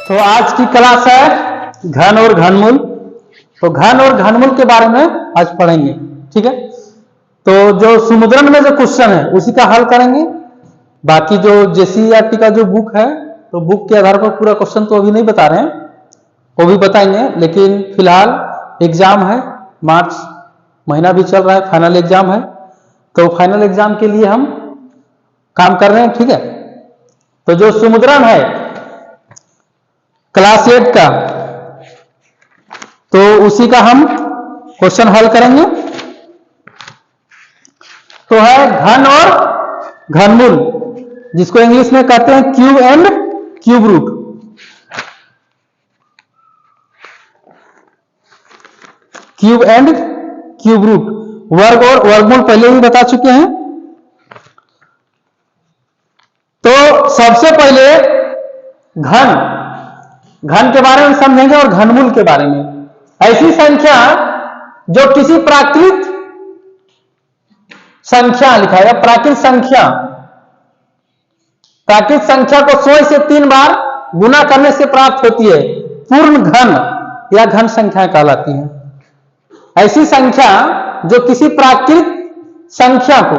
तो आज की क्लास है घन और घनमूल। तो घन और घनमूल के बारे में आज पढ़ेंगे, ठीक है। तो जो सुमुद्रन में जो क्वेश्चन है उसी का हल करेंगे। बाकी जो जेसीईआरटी का जो बुक है तो बुक के आधार पर पूरा क्वेश्चन तो अभी नहीं बता रहे हैं, वो भी बताएंगे। लेकिन फिलहाल एग्जाम है, मार्च महीना भी चल रहा है, फाइनल एग्जाम है। तो फाइनल एग्जाम के लिए हम काम कर रहे हैं, ठीक है। तो जो सुमुद्रन है क्लास 8 का, तो उसी का हम क्वेश्चन हल करेंगे। तो है घन और घनमूल, जिसको इंग्लिश में कहते हैं cube and cube root. Cube and cube root, वर्ग और वर्गमूल पहले ही बता चुके हैं। तो सबसे पहले घन के बारे में समझेंगे और घनमूल के बारे में। ऐसी संख्या जो किसी प्राकृत संख्या लिखा है, प्राकृत संख्या को 100 से 3 बार गुना करने से प्राप्त होती है, पूर्ण घन या घन संख्याएं कहलाती हैं। ऐसी संख्या जो किसी प्राकृत संख्या को,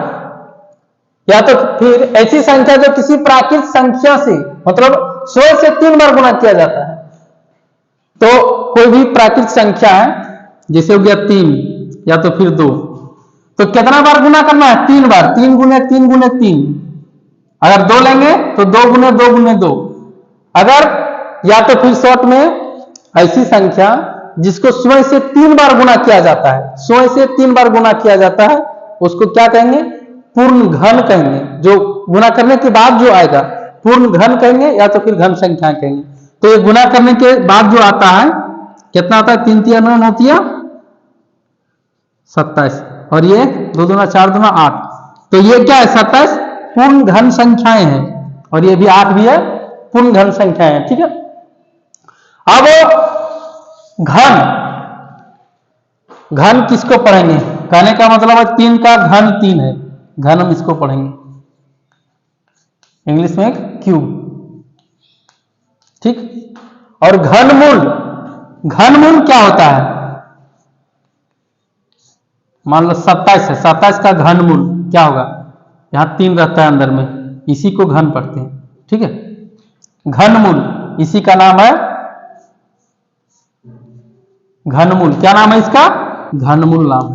या तो फिर ऐसी संख्या जो किसी प्राकृत संख्या से मतलब 100 से 3 बार गुना किया जाता है। तो कोई भी प्राकृत संख्या है, जैसे हो गया 3 या तो फिर 2, तो कितना बार गुना करना है? 3 बार। 3 गुने 3 गुने 3। अगर 2 लेंगे तो 2 गुने 2 गुने 2। अगर या तो फिर शॉर्ट में ऐसी संख्या जिसको 100 से 3 बार गुना किया जाता है, 100 से 3 बार गुना किया जाता है, उसको क्या कहेंगे? पूर्ण घन कहेंगे। जो गुना करने के बाद जो आएगा पूर्ण घन कहेंगे या तो फिर घन संख्या कहेंगे। तो ये गुना करने के बाद जो आता है कितना आता है? 3 3 9 9 27, और ये 2 2 4 2 8। तो ये क्या है? 27 पूर्ण घन संख्याएं हैं, और ये भी 8 भी है, पूर्ण घन संख्याएं हैं, ठीक है। अब घन किसको पढ़ेंगे? कहने का मतलब है 3 का घन 3 है, घन हम इसको पढ़ेंगे, इंग्लिश में क्यूब, ठीक। और घनमूल क्या होता है? मान लो 27 है, 27 का घनमूल क्या होगा? यहां 3 रहता है अंदर में, इसी को घन पढ़ते हैं, ठीक है। घनमूल इसी का नाम है घनमूल। क्या नाम है इसका? घनमूल नाम है,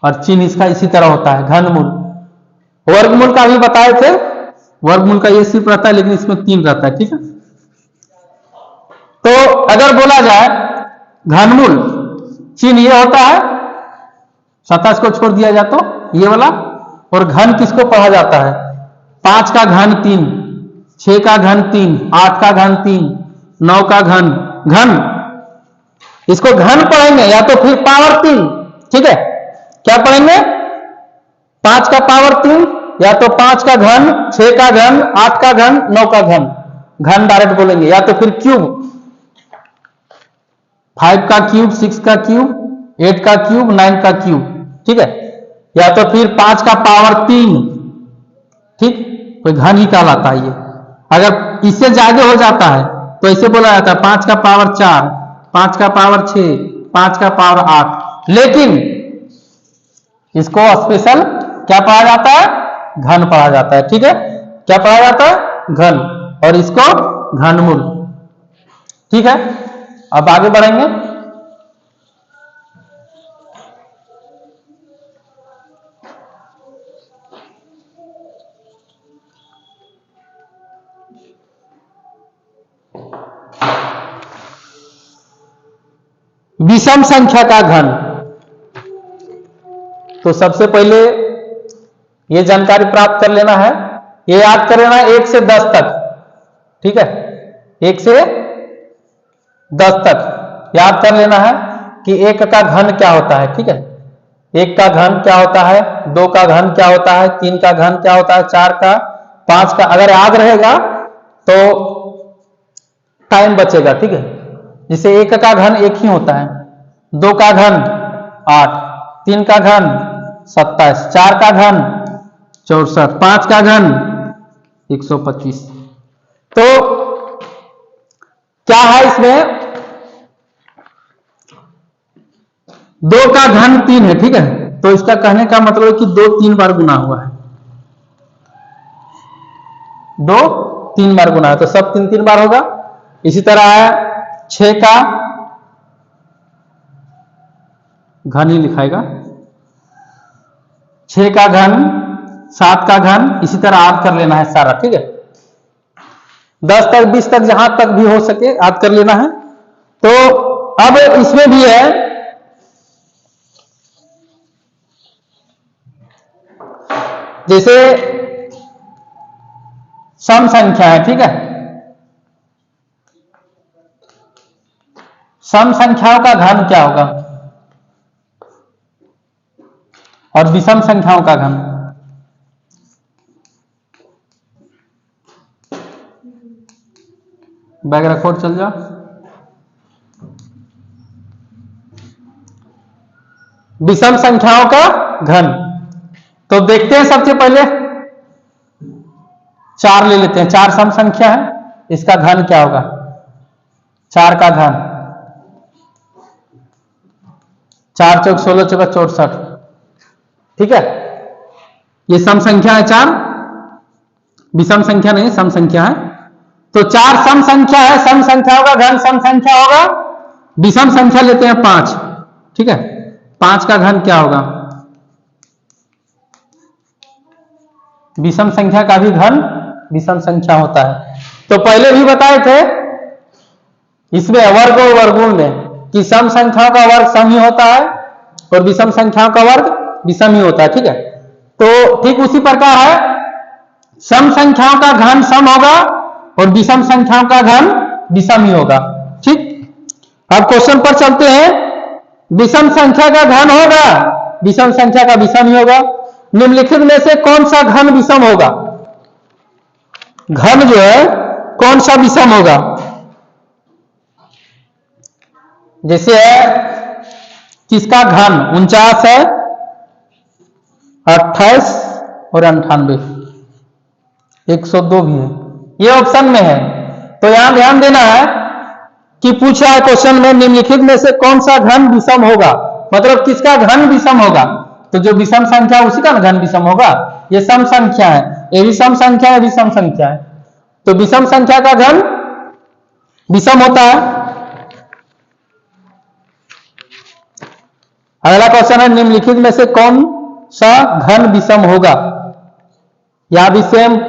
और चिन्ह इसका इसी तरह होता है, घनमूल। वर्गमूल का भी बताए थे, वर्गमूल का ये सिर्फ रहता है, लेकिन इसमें 3 रहता है, ठीक है। तो अगर बोला जाए घनमूल, चिन्ह ये होता है, 27 को छोड़ दिया जाए तो ये वाला। और घन किसको पढ़ा जाता है? 5 का घन 3, 6 का घन 3, 8 का घन 3, 9 का घन। इसको घन पढ़ेंगे या तो फिर पावर 3, ठीक है। क्या पढ़ेंगे? 5 का पावर 3, या तो 5 का घन, 6 का घन, 8 का घन, 9 का घन डायरेक्ट बोलेंगे। या तो फिर क्यूब, 5 का क्यूब, 6 का क्यूब, 8 का क्यूब, 9 का क्यूब, ठीक है। या तो फिर 5 का पावर 3, ठीक, तो घन ही कहलाता है ये। अगर इससे ज्यादा हो जाता है तो ऐसे बोला जाता है 5 का पावर 4, 5 का पावर 6, 5 का पावर 8। लेकिन इसको स्पेशल क्या पढ़ा जाता है? घन पढ़ा जाता है, ठीक है। क्या पढ़ा जाता है? घन, और इसको घनमूल, ठीक है। अब आगे बढ़ेंगे। विषम संख्या का घन। तो सबसे पहले ये जानकारी प्राप्त कर लेना है, ये याद कर लेना है 1 से 10 तक, ठीक है। 1 से 10 तक याद कर लेना है कि 1 का घन क्या होता है, ठीक है। 1 का घन क्या होता है, 2 का घन क्या होता है, 3 का घन क्या होता है, 4 का, 5 का। अगर याद रहेगा तो टाइम बचेगा, ठीक है। जिसे 1 का घन 1 ही होता है, 2 का घन 8, 3 का घन 27, 4 का घन 64, 5 का घन 125। तो क्या है इसमें, 2 का घन 3 है, ठीक है। तो इसका कहने का मतलब है कि 2 3 बार गुना हुआ है, 2 3 बार गुना है, तो सब 3 3 बार होगा। इसी तरह है 6 का घन ही लिखाएगा, 6 का घन, 7 का घन, इसी तरह याद कर लेना है सारा, ठीक है। 10 तक 20 तक जहां तक भी हो सके याद कर लेना है। तो अब इसमें भी है, जैसे सम संख्या है, ठीक है। सम संख्याओं का घन क्या होगा और विषम संख्याओं का घन। बैग रखो और चल जाओ। विषम संख्याओं का घन, तो देखते हैं सबसे पहले 4 ले लेते हैं। 4 सम संख्या है, इसका घन क्या होगा, 4 का घन, 4 चौक 16 चौका 64, ठीक है। ये सम संख्या है 4, विषम संख्या नहीं, सम संख्या है। तो 4 सम संख्या है, सम संख्याओं का घन सम संख्या होगा। विषम संख्या लेते हैं 5, ठीक है। 5 का घन क्या होगा, विषम संख्या का भी घन विषम संख्या होता है। तो पहले भी बताए थे इसमें वर्ग और वर्गमूल में कि सम संख्याओं का वर्ग सम ही होता है और विषम संख्याओं का वर्ग विषम ही होता है, ठीक है। तो ठीक उसी प्रकार है, सम संख्याओं का घन सम होगा और विषम संख्याओं का घन विषम ही होगा, ठीक। अब क्वेश्चन पर चलते हैं। विषम संख्या का घन होगा, विषम संख्या का विषम ही होगा। निम्नलिखित में से कौन सा घन विषम होगा, घन जो है कौन सा विषम होगा। जैसे है किसका घन 49 है, 28 और 98, 102 भी है, ये ऑप्शन में है। तो यहां ध्यान देना है कि पूछा है क्वेश्चन में निम्नलिखित में से कौन सा घन विषम होगा, मतलब किसका घन विषम होगा। तो जो विषम संख्या उसी का घन विषम होगा। ये सम संख्या है, ये भी सम संख्या है, विषम संख्या है, तो विषम संख्या का घन विषम होता है। अगला क्वेश्चन है निम्नलिखित में से कौन सा घन विषम होगा। यहां भी सेम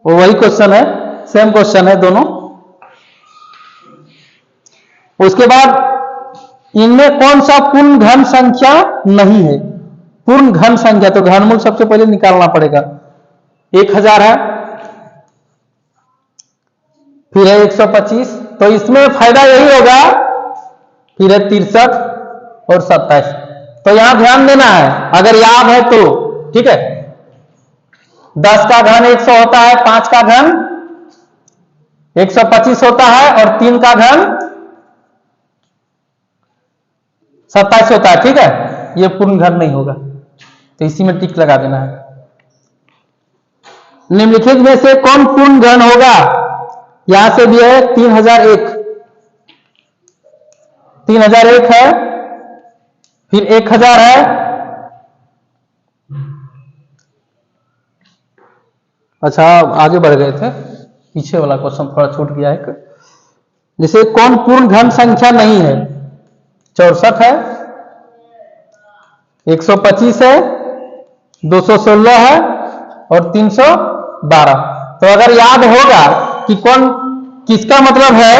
वही क्वेश्चन है, सेम क्वेश्चन है दोनों। उसके बाद इनमें कौन सा पूर्ण घन संख्या नहीं है, पूर्ण घन संख्या। तो घनमूल सबसे पहले निकालना पड़ेगा। 1000 है, फिर है 125, तो इसमें फायदा यही होगा, फिर है 63 और 27। तो यहां ध्यान देना है, अगर याद है तो, ठीक है। 10 का घन 100 होता है, 5 का घन 125 होता है और 3 का घन 27 होता है, ठीक है। ये पूर्ण घन नहीं होगा, तो इसी में टिक लगा देना है। निम्नलिखित में से कौन पूर्ण घन होगा। यहां से भी है 3001, 3001 है, फिर 1000 है, अच्छा आगे बढ़ गए थे, पीछे वाला क्वेश्चन थोड़ा छूट गया है। जैसे कौन पूर्ण घन संख्या नहीं है, 64 है, 125 है, 216 है और 312। तो अगर याद होगा कि कौन किसका मतलब है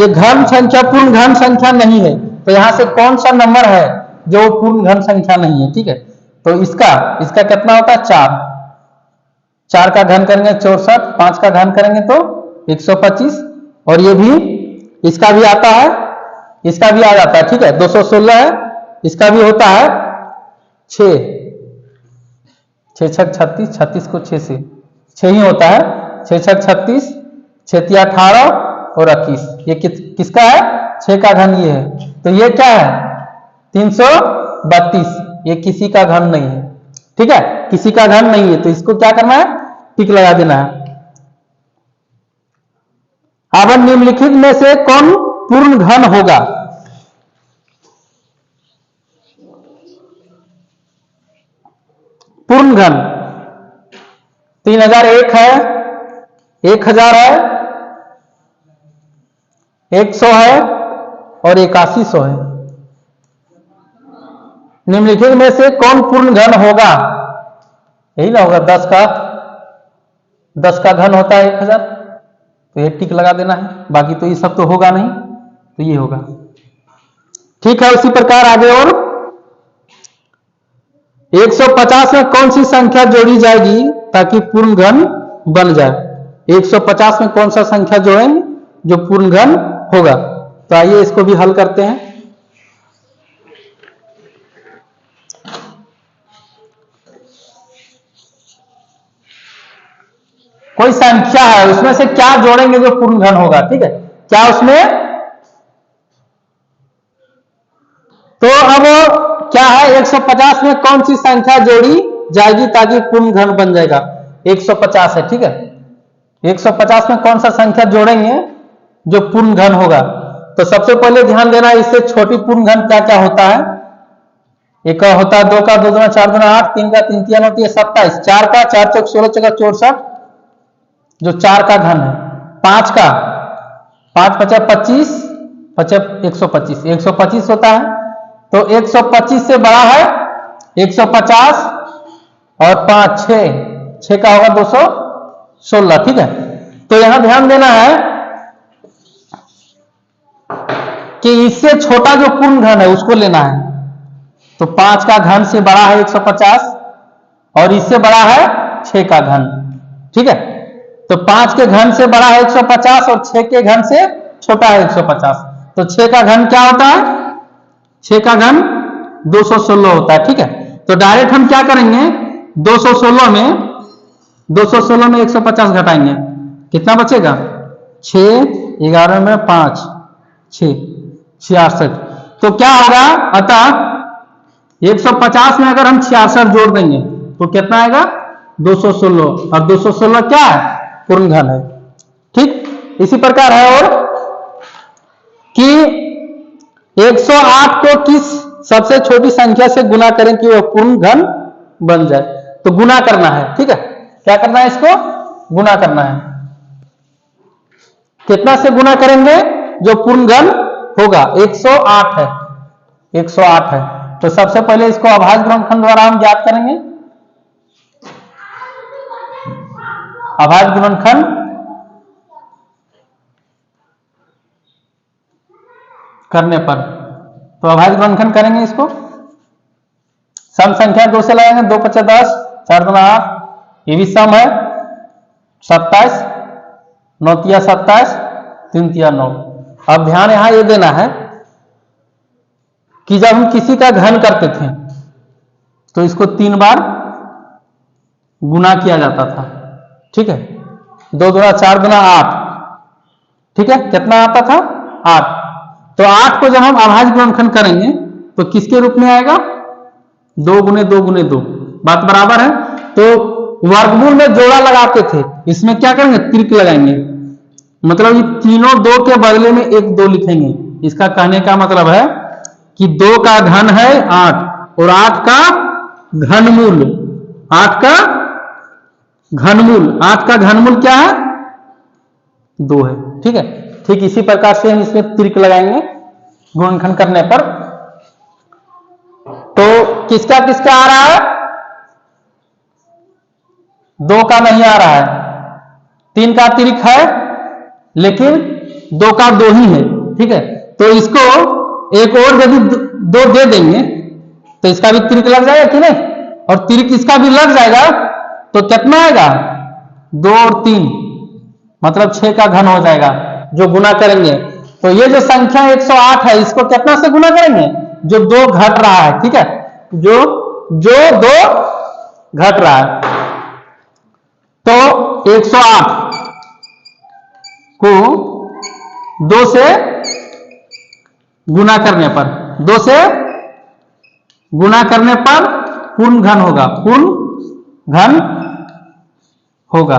ये घन संख्या पूर्ण घन संख्या नहीं है, तो यहां से कौन सा नंबर है जो पूर्ण घन संख्या नहीं है, ठीक है। तो इसका कितना होता है 4, 4 का घन करेंगे 64, 5 का घन करेंगे तो 125, और ये भी इसका भी आता है, इसका भी आ जाता है, ठीक है। 216 है, इसका भी होता है 6, 6 6 36, 36 को 6 से 6 ही होता है, 6 6 36, 6 18 और 21। ये किसका है, 6 का घन ये है। तो ये क्या है 332, ये किसी का घन नहीं है, ठीक है, किसी का घन नहीं है। तो इसको क्या करना है, टिक लगा देना है। अब निम्नलिखित में से कौन पूर्ण घन होगा? पूर्ण घन 3001 है, 1000 है, 100 है और 8100 है। निम्नलिखित में से कौन पूर्ण घन होगा? यही ना होगा, 10 का घन होता है 1000, तो एक टिक लगा देना है, बाकी तो ये सब तो होगा नहीं, तो ये होगा। ठीक है, उसी प्रकार आगे और 150 में कौन सी संख्या जोड़ी जाएगी ताकि पूर्ण घन बन जाए? 150 में कौन सा संख्या जोड़ेंगे जो पूर्ण घन होगा? तो आइए इसको भी हल करते हैं। कोई संख्या है, उसमें से क्या जोड़ेंगे जो पूर्ण घन होगा? ठीक है, क्या उसमें, तो अब क्या है, 150 में कौन सी संख्या जोड़ी जाएगी ताकि पूर्ण घन बन जाएगा? 150 है, ठीक है, 150 में कौन सा संख्या जोड़ेंगे जो पूर्ण घन होगा? तो सबसे पहले ध्यान देना, इससे छोटी पूर्ण घन क्या क्या होता है? एक का होता है 2 का 2 दूना 4 दूना 8, 3 का 3 3 होती है 27, 4 का 4 चौक 16 चौका 64 जो 4 का घन है, 5 का 5 पचा 25 पचा 125 125 होता है। तो 125 से बड़ा है 150 और 5 6 का होगा 216, ठीक है। तो यहां ध्यान देना है कि इससे छोटा जो पूर्ण घन है उसको लेना है। तो 5 का घन से बड़ा है 150 और इससे बड़ा है 6 का घन, ठीक है। तो 5 के घन से बड़ा है 150 और 6 के घन से छोटा है 150। तो 6 का घन क्या होता है? 6 का घन 216 होता है, ठीक है। तो डायरेक्ट हम क्या करेंगे, 216 में 150 घटाएंगे, कितना बचेगा? 6 11 में 5 6 66। तो क्या होगा, अतः 150 में अगर हम 66 जोड़ देंगे तो कितना आएगा? 216, और 216 क्या है? पूर्ण घन है, ठीक। इसी प्रकार है और कि 108 को किस सबसे छोटी संख्या से गुना करें कि वह पूर्ण घन बन जाए? तो गुना करना है, ठीक है। क्या करना है? इसको गुना करना है। कितना से गुना करेंगे जो पूर्ण घन होगा? 108 है, 108 है। तो सबसे पहले इसको अभाज्य गुणनखंड द्वारा हम ज्ञात करेंगे। अभाज्य गुणनखंड करने पर, तो अभाज्य गुणनखंड करेंगे इसको, सम संख्या 2 से लगाएंगे, 2 5 10 4 2 8, ये भी सम है, 27 9 तिया 27 3 तिया 9। अब ध्यान यहां ये देना है कि जब हम किसी का घन करते थे तो इसको 3 बार गुना किया जाता था, ठीक है। 2 दूना 4 दूना 8, ठीक है, कितना आता था? 8। तो 8 को जब हम अभाज्य गुणनखंड करेंगे तो किसके रूप में आएगा? 2 गुने 2 गुने 2, बात बराबर है। तो वर्गमूल में जोड़ा लगाते थे, इसमें क्या करेंगे? तिर्क लगाएंगे, मतलब ये तीनों 2 के बदले में एक 2 लिखेंगे। इसका कहने का मतलब है कि 2 का घन है 8 और 8 का घनमूल, 8 का घनमूल, 8 का घनमूल क्या है? 2 है, ठीक है। ठीक इसी प्रकार से हम इसमें तिर्क लगाएंगे गुणनखंड करने पर। तो किसका किसका आ रहा है? 2 का नहीं आ रहा है, 3 का तिर्क है लेकिन 2 का 2 ही है, ठीक है। तो इसको एक और यदि 2 दे देंगे तो इसका भी तिर्क लग जाएगा कि नहीं, और तिर्क इसका भी लग जाएगा तो कितना आएगा? 2 और 3 मतलब 6 का घन हो जाएगा जो गुना करेंगे। तो ये जो संख्या 108 है इसको कितना से गुना करेंगे? जो 2 घट रहा है, ठीक है, जो 2 घट रहा है। तो 108 को 2 से गुना करने पर, 2 से गुना करने पर पूर्ण घन होगा, पूर्ण घन होगा।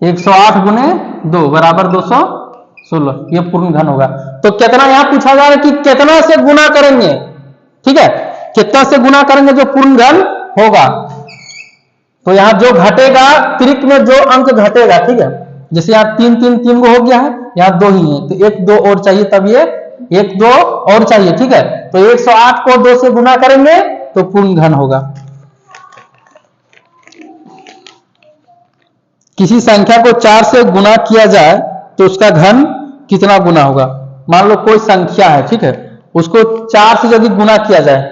108 गुने 2 बराबर 216, ये पूर्ण घन होगा। तो कितना यहां पूछा जा रहा है कि कितना से गुना करेंगे, ठीक है, कितना से गुना करेंगे जो पूर्ण घन होगा। तो यहां जो घटेगा, त्रिक में जो अंक घटेगा, ठीक है, जैसे यहां 3 3 3 गो हो गया है, यहां 2 ही है, तो 1 2 और चाहिए, तब ये 1 2 और चाहिए, ठीक है। तो 108 को 2 से गुना करेंगे तो पूर्ण घन होगा। किसी संख्या को 4 से गुना किया जाए तो उसका घन कितना गुना होगा। मान लो कोई संख्या है, ठीक है, उसको 4 से यदि गुना किया जाए,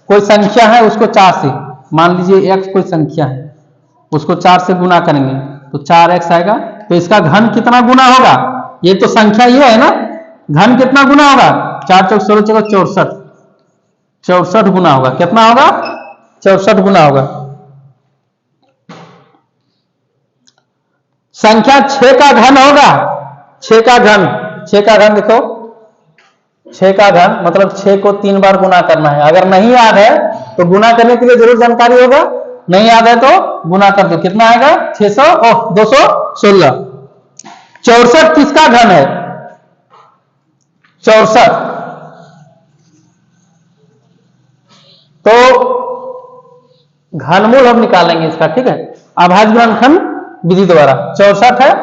कोई संख्या है उसको 4 से, मान लीजिए x कोई संख्या है, उसको 4 से गुना करेंगे तो 4x आएगा, तो इसका घन कितना गुना होगा। ये तो संख्या ये है ना, घन कितना गुना होगा, 4 चौक 16 चौक 64, 64 गुना होगा। कितना होगा, 64 गुना होगा। संख्या 6 का घन होगा, 6 का घन, 6 का घन देखो, 6 का घन मतलब 6 को 3 बार गुना करना है। अगर नहीं याद है तो गुना करने के लिए जरूर जानकारी होगा, नहीं याद है तो गुना कर दो, कितना आएगा 216। 64 किसका घन है, 64। तो घनमूल हम निकालेंगे इसका, ठीक है, अभाज्य गुणनखंड विधि द्वारा। 64 है,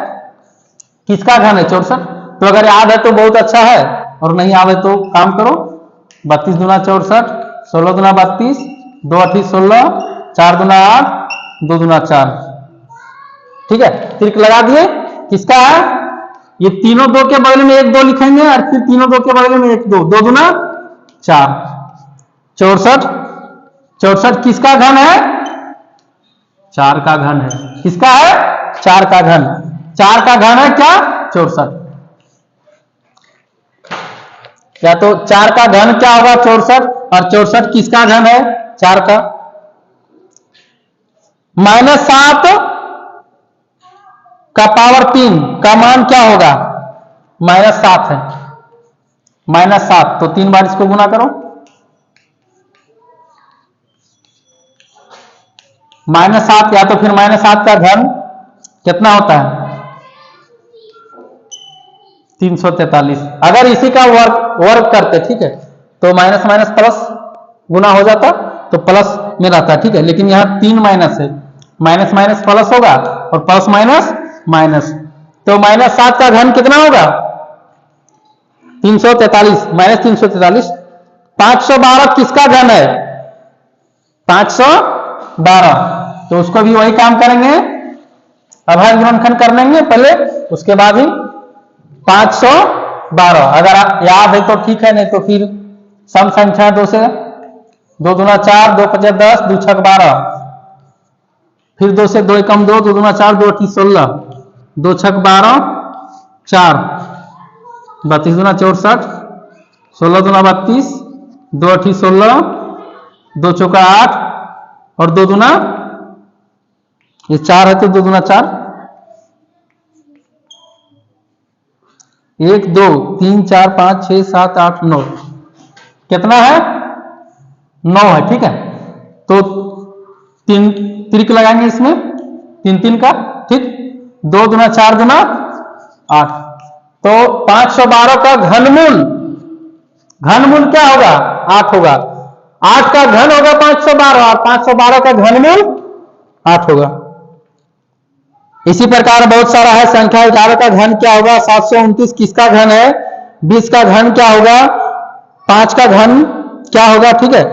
किसका घन है 64। तो अगर याद है तो बहुत अच्छा है, और नहीं याद है तो काम करो, 32 दूना 64, 16 दूना 32, 2 8 16, 4 दूना 8, 2 दूना 4, ठीक है, तिरक लगा दिए। किसका है, ये तीनों 2 के बगल में 1 2 लिखेंगे, और फिर तीनों 2 के बगल में 1 2, 2 दूना 4, 64। 64 किसका घन है, 4 का घन है। किसका है, 4 का घन, 4 का घन है क्या 64। या तो 4 का घन क्या होगा 64, और 64 किसका घन है 4 का। -7 का पावर 3 का मान क्या होगा, -7 है, -7, तो 3 बार इसको गुना करो। -7 या तो फिर -7 का घन कितना होता है 343। अगर इसी का वर्ग करते, ठीक है, तो माइनस माइनस प्लस गुना हो जाता, तो प्लस में रहता, ठीक है, लेकिन यहां 3 माइनस है, माइनस माइनस प्लस होगा और प्लस माइनस माइनस, तो -7 का घन कितना होगा 343, -343। 512 किसका घन है 512, तो उसको भी वही काम करेंगे, अभाज्य गुणनखंड कर लेंगे पहले, उसके बाद ही 512। अगर याद है तो ठीक है, नहीं तो फिर सम संख्या 2 से 2 दूना 4, 2 5 10, 2 6 12, फिर 2 से 2 कम 2, 2 दूना 4, 2 8 16, 2 6 12, 4, 32 दूना 64, 16 दूना 32, 2 8 16, 2 चौका 8, और 2 दूना, ये 4 है तो 2 दूना 4, 1 2 3 4 5 6 7 8 9, कितना है 9 है, ठीक है। तो 3 त्रिक लगाएंगे इसमें 3 3 का, ठीक, 2 दूना 4 दूना 8, तो 512 का घनमूल, घनमूल क्या होगा 8 होगा, 8 का घन होगा 512, और 512 का घनमूल 8 होगा। इसी प्रकार बहुत सारा है संख्या। 11 का घन क्या होगा 729 किसका घन है, 20 का घन क्या होगा, 5 का घन क्या होगा, ठीक है,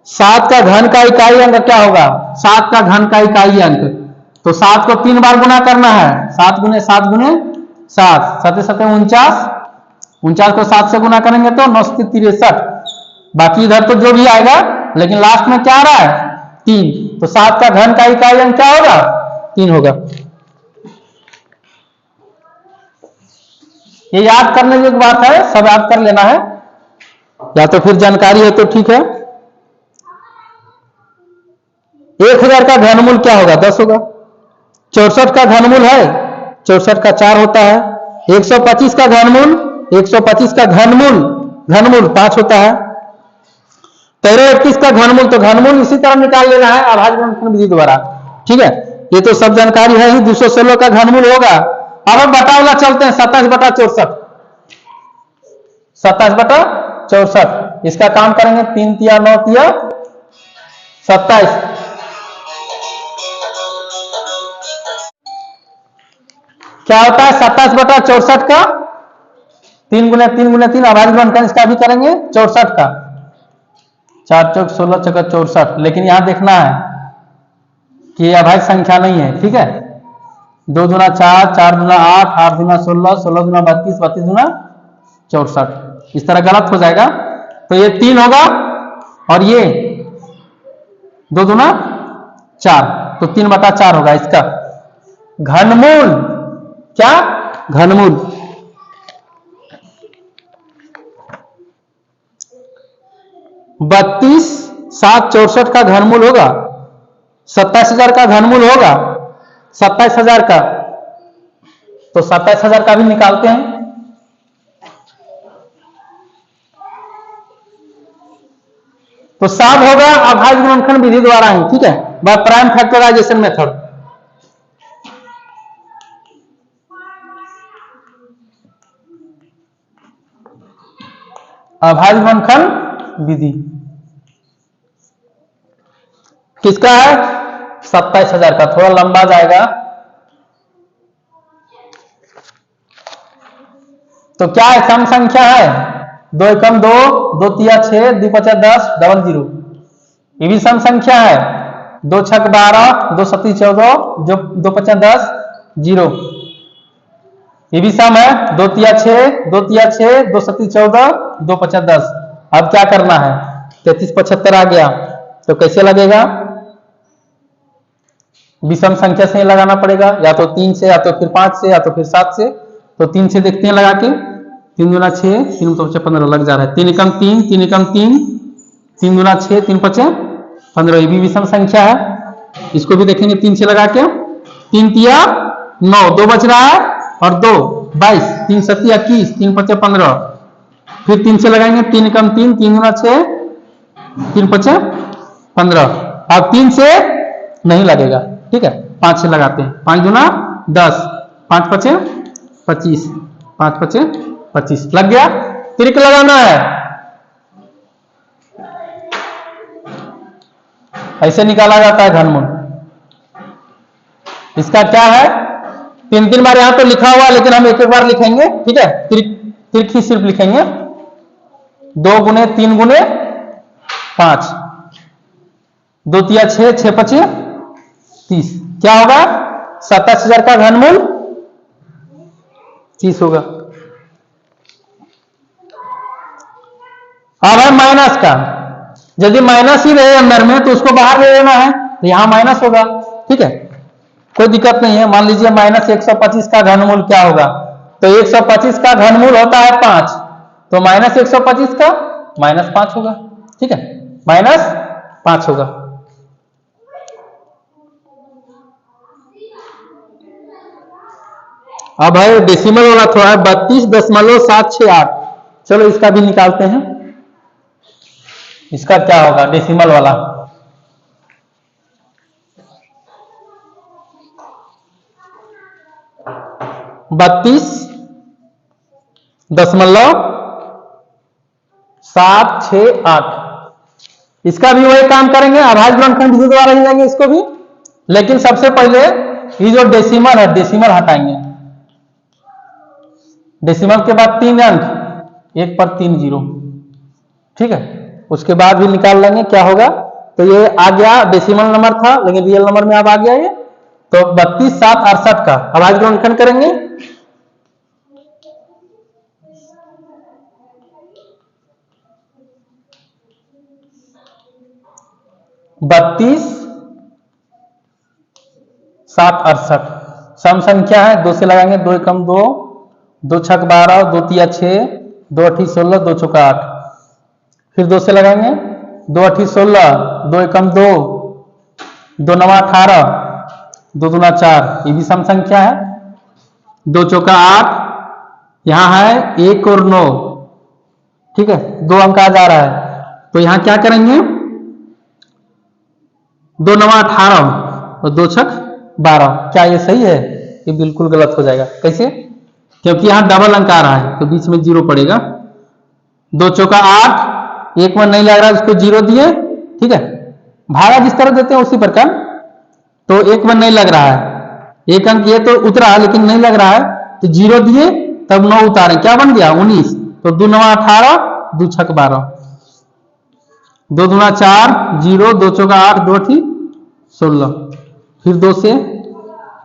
7 का घन का इकाई अंक क्या होगा, 7 का घन का इकाई अंक, तो 7 को 3 बार गुना करना है, 7 गुने 7 गुने 7, 7 7 49, 49 को 7 से गुना करेंगे तो 9 63, बाकी इधर तो जो भी आएगा, लेकिन लास्ट में क्या आ रहा है 3, तो 7 का घन का इकाई अंक क्या होगा 3 होगा। ये याद करने की बात है, सब याद कर लेना है, या तो फिर जानकारी है तो ठीक है। 1000 का घनमूल क्या होगा 10 होगा। 64 का घनमूल है 64 का 4 होता है। 125 का घनमूल, 125 का घनमूल 5 होता है। 13 21 का घनमूल, तो घनमूल इसी तरह निकाल लेना है अभाज्य गुणनखंड विधि द्वारा, ठीक है। ये तो सब जानकारी है ही, 216 का घनमूल होगा। अब हम बटा वाला चलते हैं, 27/64, 27/64, इसका काम करेंगे, 3 तिया 9 तिया 27, क्या होता है 27/64 का 3 गुने 3 गुने 3 अभाज्य गुणनखंड, इसका भी करेंगे 64 का, 4 चौक 16 चौका 64। लेकिन यहां देखना है कि ये अभाज्य संख्या नहीं है, ठीक है। 2 दूना 4, 4 दूना 8, 8 दूना 16, 16 दूना 32, 32 दूना 64, इस तरह गलत हो जाएगा। तो ये 3 होगा और ये 2 दूना 4, तो 3/4 होगा इसका घनमूल। क्या घनमूल? 32 7 64 का घनमूल होगा, 27,000 का घनमूल होगा, 27,000 का, तो 27,000 का भी निकालते हैं। तो सब होगा अभाज्य गुणनखंड विधि द्वारा ही, ठीक है, बाय प्राइम फैक्टराइजेशन मेथड। अभाज्य गुणनखंड विधि किसका है? 27,000 का, थोड़ा लंबा जाएगा। तो क्या है? सम संख्या है, 2 एकम 2, 2 तिया 6, 2 पचा 10, 00। ये भी सम संख्या है, 2 छक 12, 2 सती 14, जो 2 पचा 10, 0। ये भी सम है, 2 तिया 6, 2 तिया 6, 2 सती 14, 2 पचा 10। अब क्या करना है? 33 75 आ गया, तो कैसे लगेगा? विषम संख्या से लगाना पड़ेगा, या तो 3 से, या तो फिर 5 से, या तो फिर 7 से। तो 3 से देखते हैं लगा के, 3 दूना 6, 3 पचा 15 लग जा रहा है, 3 एकम 3, 3 एकम 3, 3 दूना 6, 3 पचा 15, ये भी विषम संख्या है, इसको भी देखेंगे 3 से लगा के। 3 तिया 9, 2 बच रहा है, और 2 22, 3 सती 21, 3 पचा 15, फिर 3 से लगाएंगे, 3 एकम 3, 3 दूना 6, 3 पचा 15। अब 3 से नहीं लगेगा, ठीक है, 5 से लगाते हैं, 5 दूना 10, 5 पचे 25, 5 पचे 25, लग गया। त्रिक लगाना है, ऐसे निकाला जाता है घनमूल। इसका क्या है? 3 बार यहां तो लिखा हुआ, लेकिन हम एक बार लिखेंगे, ठीक है, त्रिक ही सिर्फ लिखेंगे। 2 गुने 3 गुने 5, 2 तिया 6, 6 पचे 30, क्या होगा? 27,000 का घनमूल 30 होगा। अब है माइनस का, यदि माइनस ही रहे अंदर में तो उसको बाहर ले लेना है, तो यहां माइनस होगा, ठीक है, कोई दिक्कत नहीं है। मान लीजिए माइनस 125 का घनमूल क्या होगा? तो 125 का घनमूल होता है 5, तो माइनस 125 का माइनस 5 होगा, ठीक है, माइनस 5 होगा। अब है डेसिमल वाला थोड़ा है, 32.768। चलो इसका भी निकालते हैं, इसका क्या होगा डेसिमल वाला? बत्तीस 0.768, इसका भी वही काम करेंगे, अभाज्य गुणनखंड विधि द्वारा ही जाएंगे इसको भी। लेकिन सबसे पहले ये जो डेसिमल है, डेसिमल हटाएंगे। डेसिमल के बाद 3 अंक, 1 पर 3 0, ठीक है, उसके बाद भी निकाल लेंगे क्या होगा। तो ये आ गया, डेसिमल नंबर था लेकिन रियल नंबर में अब आ गया ये। तो 32,768 का अभाज्य गुणनखंड करेंगे। बत्तीस 768 सम संख्या है, 2 से लगाएंगे, 2 एकम 2, 2 छक 12, 2 तिया 6, 2 अठी 16, 2 चौका 8, फिर 2 से लगाएंगे, 2 अठी 16, 2 एकम 2, 2 नवा 18, 2 दूना 4, ये भी सम संख्या है, 2 चौका 8, यहां है 1 और 9, ठीक है, 2 अंक आ जा रहा है। तो यहां क्या करेंगे, 2 नवा 18 और 2 छक 12। क्या ये सही है? ये बिल्कुल गलत हो जाएगा। कैसे? क्योंकि यहां डबल अंक आ रहा है तो बीच में 0 पड़ेगा। 2 चौका 8, एक में नहीं लग रहा है उसको 0 दिए, ठीक है। भागा जिस तरह देते हैं उसी प्रकार, तो एक में नहीं लग रहा है, एक अंक ये तो उतरा लेकिन नहीं लग रहा है तो 0 दिए, तब 9 उतारे, क्या बन गया 19। तो 2 9 18, 2 छक 12, 2 दूना 4, 0, 2 चौका 8, 2 थी 16। फिर 2 से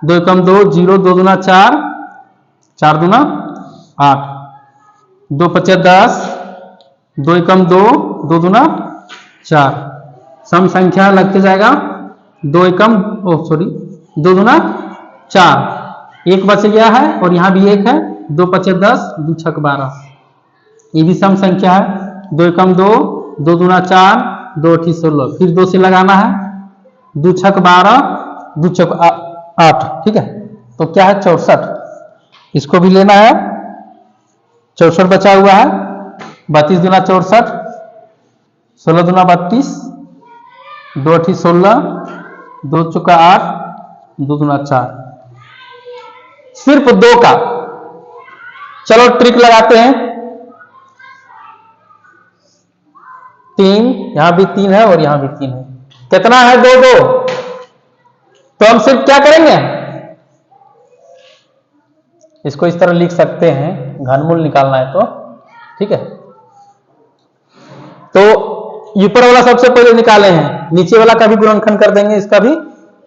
2 कम 2, 0, 2 दूना 4, 4 दूना 8, 2 पचे 10, 2 कम 2, 2 दूना 4, सम संख्या लगते जाएगा। 2 एकम, ओ सॉरी, 2 दूना 4, एक बच गया है और यहां भी एक है, 2 पचे 10, 2 छक 12, ये भी सम संख्या है। 2 एकम 2, 2 दूना 4, 2 अठी 16, फिर 2 से लगाना है, 2 छक 12, 2 चौक 8, ठीक है। तो क्या है 64, इसको भी लेना है। 64 बचा हुआ है, 32 दूना 64, 16 दूना 32, 2 अठी 16, 2 चौका 8, 2 दूना 4, सिर्फ 2 का। चलो ट्रिक लगाते हैं। 3, यहां भी 3 है और यहां भी 3 है, कितना है 2 2। तो हम सिर्फ क्या करेंगे, इसको इस तरह लिख सकते हैं, घनमूल निकालना है तो, ठीक है। तो ऊपर वाला सबसे पहले निकाले हैं, नीचे वाला का भी गुणनखंड कर देंगे, इसका भी।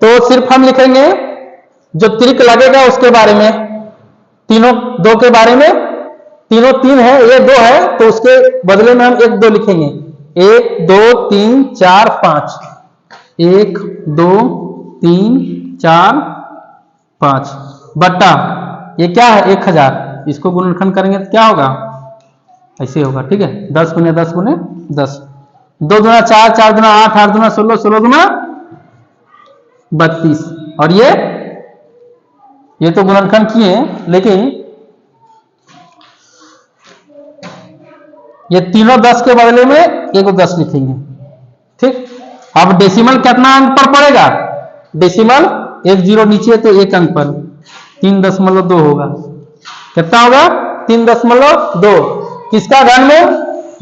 तो सिर्फ हम लिखेंगे जो त्रिक लगेगा उसके बारे में, तीनों 2 के बारे में, तीनों 3 है, ये 2 है तो उसके बदले में हम 1 2 लिखेंगे। 1 2 3 4 5, 1 2 3 4 5 बट्टा, ये क्या है 1000, इसको गुणनखंड करेंगे तो क्या होगा, ऐसे होगा, ठीक है। 10 गुने 10 गुने 10, 2 दूना 4, 4 दूना 8, 8 दूना 16, 16 दूना 32, और ये तो गुणनखंड किए, लेकिन ये तीनों 10 के बदले में एक 10 लिखेंगे, ठीक। अब डेसिमल कितना अंक पर पड़ेगा, डेसिमल 1 0 नीचे तो 1 अंक पर, 3.2 होगा। कितना होगा 3.2, किसका घनमूल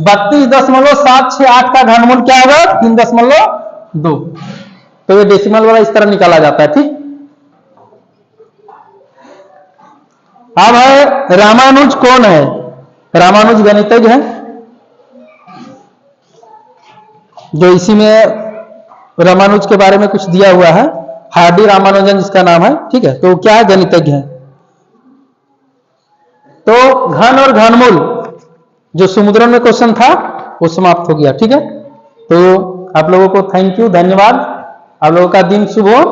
32.768 का घनमूल क्या होगा 3.2। तो ये डेसिमल वाला इस तरह निकाला जाता है, ठीक। अब है रामानुज कौन है, रामानुज गणितज्ञ है, जो इसी में रामानुज के बारे में कुछ दिया हुआ है, हार्डी रामानुजन जिसका नाम है, ठीक है। तो क्या है, गणितज्ञ है। तो घन और घनमूल जो समुद्रन में क्वेश्चन था वो समाप्त हो गया, ठीक है। तो आप लोगों को थैंक यू, धन्यवाद, आप लोगों का दिन शुभ हो।